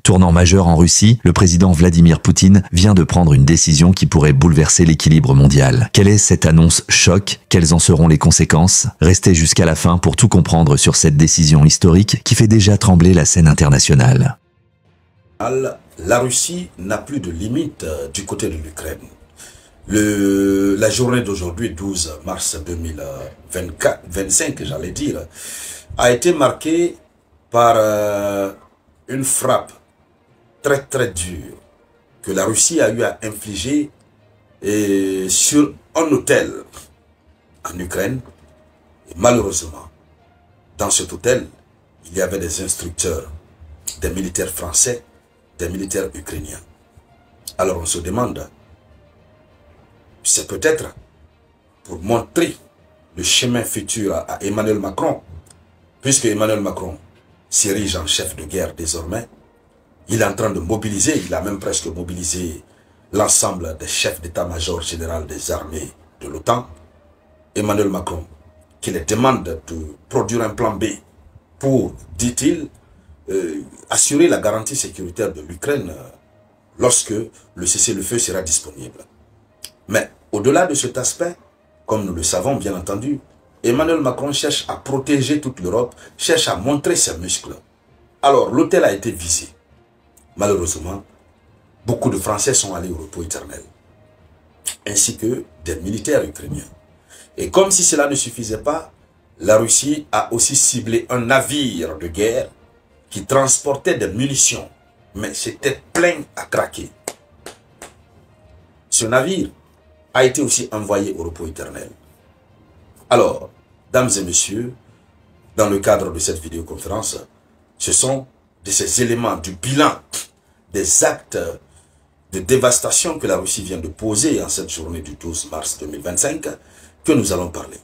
Tournant majeur en Russie, le président Vladimir Poutine vient de prendre une décision qui pourrait bouleverser l'équilibre mondial. Quelle est cette annonce choc? Quelles en seront les conséquences? Restez jusqu'à la fin pour tout comprendre sur cette décision historique qui fait déjà trembler la scène internationale. La Russie n'a plus de limite du côté de l'Ukraine. La journée d'aujourd'hui, 12 mars 2025, j'allais dire, a été marquée par une frappe très dure que la Russie a eu à infliger sur un hôtel en Ukraine. Et malheureusement, dans cet hôtel, il y avait des instructeurs, des militaires français, des militaires ukrainiens. Alors on se demande, c'est peut-être pour montrer le chemin futur à Emmanuel Macron, puisque Emmanuel Macron s'érige en chef de guerre désormais. Il est en train de mobiliser, il a même presque mobilisé l'ensemble des chefs d'état-major général des armées de l'OTAN. Emmanuel Macron, qui les demande de produire un plan B pour, dit-il, assurer la garantie sécuritaire de l'Ukraine lorsque le cessez-le-feu sera disponible. Mais au-delà de cet aspect, comme nous le savons bien entendu, Emmanuel Macron cherche à protéger toute l'Europe, cherche à montrer ses muscles. Alors l'hôtel a été visé. Malheureusement, beaucoup de Français sont allés au repos éternel, ainsi que des militaires ukrainiens. Et comme si cela ne suffisait pas, la Russie a aussi ciblé un navire de guerre qui transportait des munitions, mais c'était plein à craquer. Ce navire a été aussi envoyé au repos éternel. Alors, dames et messieurs, dans le cadre de cette vidéoconférence, ce sont de ces éléments du bilan des actes de dévastation que la Russie vient de poser en cette journée du 12 mars 2025 que nous allons parler.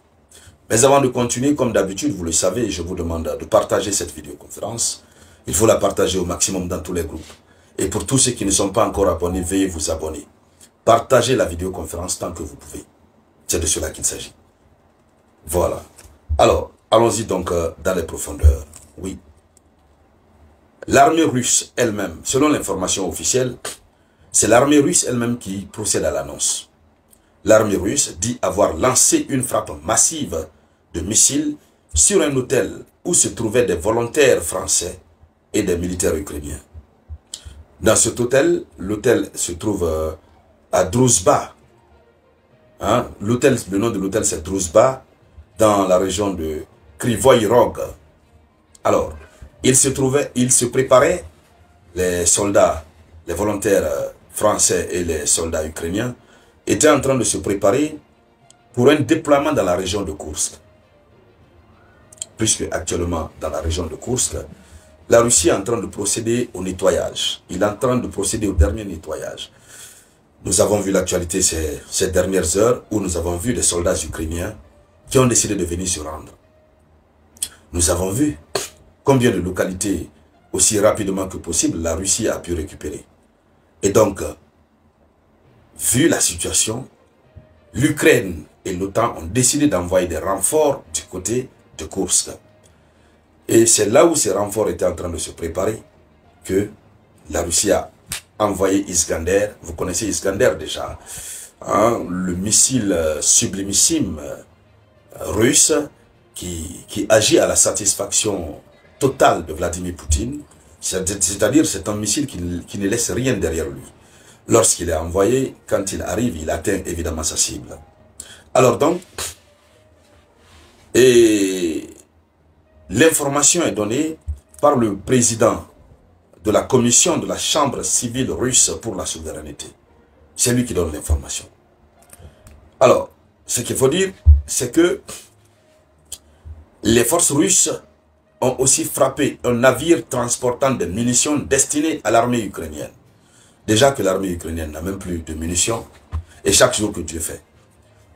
Mais avant de continuer, comme d'habitude, vous le savez, je vous demande de partager cette vidéoconférence. Il faut la partager au maximum dans tous les groupes. Et pour tous ceux qui ne sont pas encore abonnés, veuillez vous abonner. Partagez la vidéoconférence tant que vous pouvez. C'est de cela qu'il s'agit. Voilà. Alors, allons-y donc dans les profondeurs. Oui. L'armée russe elle-même, selon l'information officielle, c'est l'armée russe elle-même qui procède à l'annonce. L'armée russe dit avoir lancé une frappe massive de missiles sur un hôtel où se trouvaient des volontaires français et des militaires ukrainiens. Dans cet hôtel, l'hôtel se trouve à Druzhba. Hein? Le nom de l'hôtel c'est Druzhba, dans la région de Kryvyi Rog. Alors, il se préparait, les soldats, les volontaires français et les soldats ukrainiens étaient en train de se préparer pour un déploiement dans la région de Kursk. Puisque actuellement, dans la région de Kursk, la Russie est en train de procéder au nettoyage. Il est en train de procéder au dernier nettoyage. Nous avons vu l'actualité ces dernières heures où nous avons vu des soldats ukrainiens qui ont décidé de venir se rendre. Nous avons vu combien de localités, aussi rapidement que possible, la Russie a pu récupérer. Et donc, vu la situation, l'Ukraine et l'OTAN ont décidé d'envoyer des renforts du côté de Kursk. Et c'est là où ces renforts étaient en train de se préparer que la Russie a envoyé Iskander. Vous connaissez Iskander déjà, hein, le missile sublimissime russe qui agit à la satisfaction totale de Vladimir Poutine. C'est-à-dire c'est un missile qui ne laisse rien derrière lui. Lorsqu'il est envoyé, quand il arrive, il atteint évidemment sa cible. Alors donc, l'information est donnée par le président de la commission de la Chambre civile russe pour la souveraineté. C'est lui qui donne l'information. Alors, ce qu'il faut dire, c'est que les forces russes ont aussi frappé un navire transportant des munitions destinées à l'armée ukrainienne. Déjà que l'armée ukrainienne n'a même plus de munitions, et chaque jour que Dieu fait,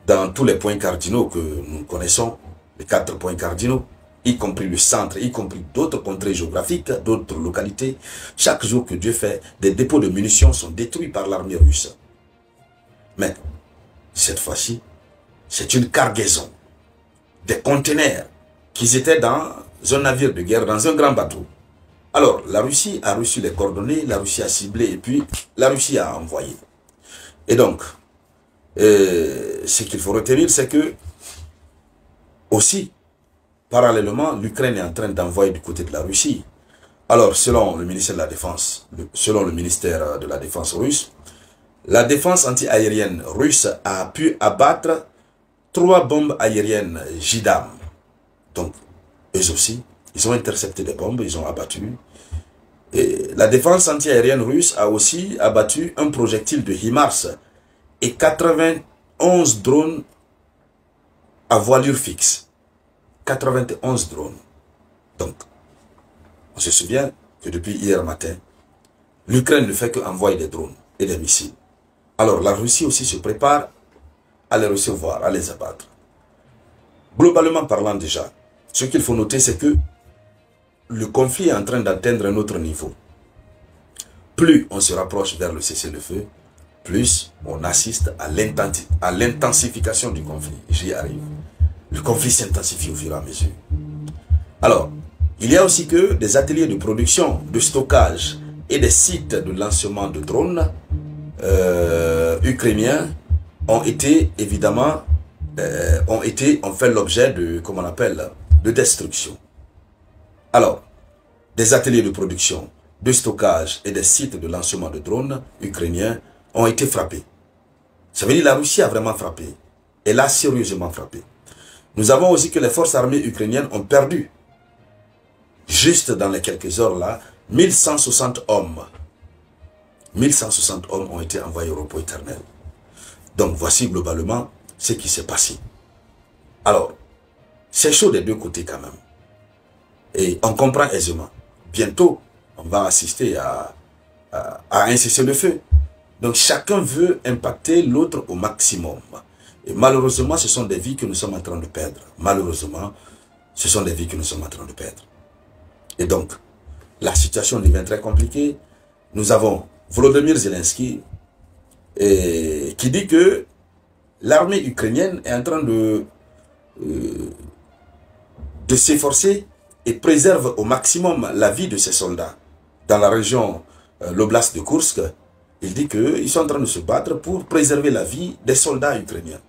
dans tous les points cardinaux que nous connaissons, les 4 points cardinaux, y compris le centre, y compris d'autres contrées géographiques, d'autres localités, chaque jour que Dieu fait, des dépôts de munitions sont détruits par l'armée russe. Mais, cette fois-ci, c'est une cargaison, des conteneurs qui étaient dans un navire de guerre, dans un grand bateau. Alors, la Russie a reçu les coordonnées, la Russie a ciblé et puis la Russie a envoyé. Et donc, ce qu'il faut retenir, c'est que aussi, parallèlement, l'Ukraine est en train d'envoyer du côté de la Russie. Alors, selon le ministère de la Défense, selon le ministère de la Défense russe, la défense anti-aérienne russe a pu abattre 3 bombes aériennes JDAM. Donc, eux aussi, ils ont intercepté des bombes, ils ont abattu. Et la défense anti-aérienne russe a aussi abattu un projectile de HIMARS et 91 drones à voilure fixe. 91 drones. Donc, on se souvient que depuis hier matin, l'Ukraine ne fait qu'envoyer des drones et des missiles. Alors, la Russie aussi se prépare à les recevoir, à les abattre. Globalement parlant déjà, ce qu'il faut noter, c'est que le conflit est en train d'atteindre un autre niveau. Plus on se rapproche vers le cessez-le-feu, plus on assiste à l'intensification du conflit. J'y arrive. Le conflit s'intensifie au fur et à mesure. Alors, il y a aussi que des ateliers de production, de stockage et des sites de lancement de drones ukrainiens ont été évidemment ont fait l'objet de, comment on appelle, de destruction. Alors, des ateliers de production, de stockage et des sites de lancement de drones ukrainiens ont été frappés. Ça veut dire que la Russie a vraiment frappé. Elle a sérieusement frappé. Nous avons aussi que les forces armées ukrainiennes ont perdu, juste dans les quelques heures là, 1160 hommes. 1160 hommes ont été envoyés au repos éternel. Donc voici globalement ce qui s'est passé. Alors, c'est chaud des deux côtés quand même. Et on comprend aisément. Bientôt, on va assister à un cessez-le-feu. Donc chacun veut impacter l'autre au maximum. Et malheureusement, ce sont des vies que nous sommes en train de perdre. Malheureusement, ce sont des vies que nous sommes en train de perdre. Et donc, la situation devient très compliquée. Nous avons Volodymyr Zelensky qui dit que l'armée ukrainienne est en train de s'efforcer et préserve au maximum la vie de ses soldats. Dans la région, l'oblast de Kursk, il dit qu'ils sont en train de se battre pour préserver la vie des soldats ukrainiens.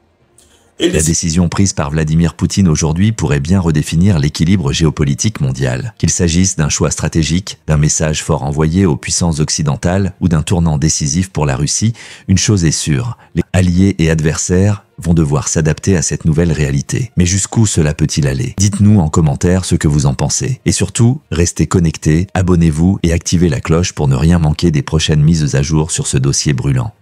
La décision prise par Vladimir Poutine aujourd'hui pourrait bien redéfinir l'équilibre géopolitique mondial. Qu'il s'agisse d'un choix stratégique, d'un message fort envoyé aux puissances occidentales ou d'un tournant décisif pour la Russie, une chose est sûre, les alliés et adversaires vont devoir s'adapter à cette nouvelle réalité. Mais jusqu'où cela peut-il aller? Dites-nous en commentaire ce que vous en pensez. Et surtout, restez connectés, abonnez-vous et activez la cloche pour ne rien manquer des prochaines mises à jour sur ce dossier brûlant.